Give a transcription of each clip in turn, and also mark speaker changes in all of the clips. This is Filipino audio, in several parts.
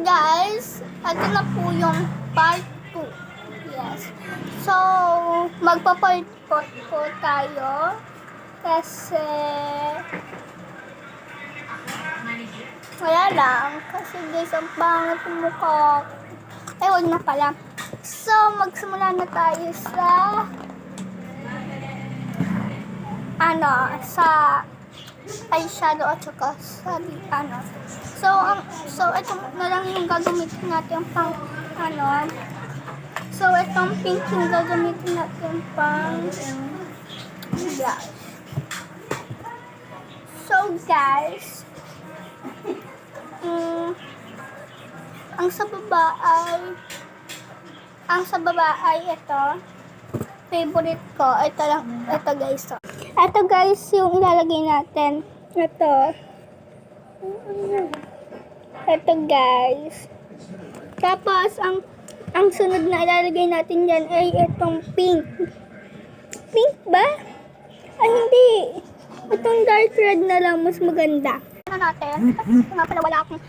Speaker 1: guys, ito na po yung part 2. Yes. So, magpa-part po tayo. Kasi, wala lang. Kasi guys, ang pangit yung mukha. Wag na pala. So, magsimula na tayo sa sa eyeshadow at saka sa So, ito na lang yung gagamitin natin pang So, itong pink yung gagamitin natin pang blush. So, guys, ang sa baba ay ito. Favorite ko. Ito lang. Ito guys. So. Ito guys yung ilalagay natin. Ito. Ito guys. Tapos ang sunod na ilalagay natin dyan ay itong pink. Pink ba? Ay hindi. Itong dark red na lang mas maganda. Natin. Nga pala wala akong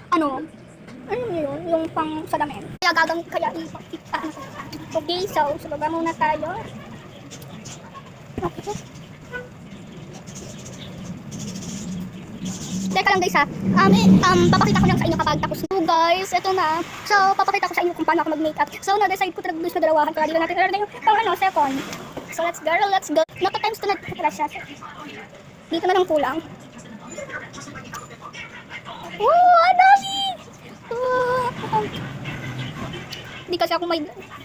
Speaker 1: yun? Yung pang salamin. Kaya gagamit Okay, so baba muna tayo. Okay. Teka lang guys ha. Papakita ko lang sa inyo kapag tapos. So guys, ito na. So, papakita ko sa inyo kung paano ako mag-makeup. So, na-decide ko talaga gusto na dalawahan. Kaya dito natin i-order yung second. So, let's go. Times to na siya. Dito na lang kulang. Ang dami! Hindi kasi ako may...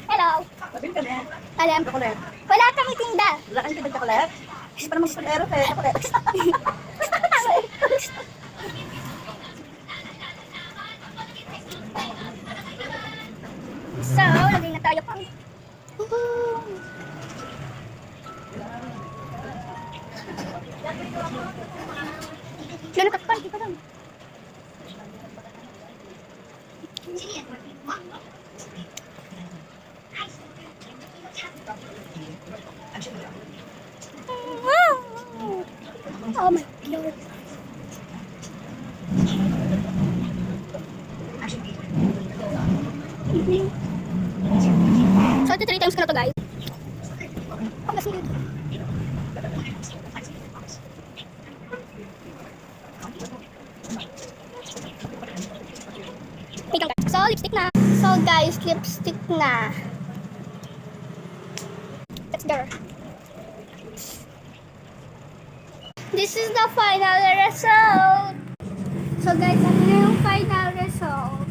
Speaker 1: Hello!
Speaker 2: Sabihin ka na.
Speaker 1: Alam.
Speaker 2: Chocolate.
Speaker 1: Wala kang tinda.
Speaker 2: Wala kang tinda chocolate? Kasi parang mag-spagero eh. Chocolate.
Speaker 1: So, lagay na tayo pang... Gano'n ka pa? Hindi pa lang. Oh my God. So, ito 3 times ko na to guys. So, lipstick na. So, guys, lipstick na. Let's go. This is the final result. So, guys, ano na yung final result?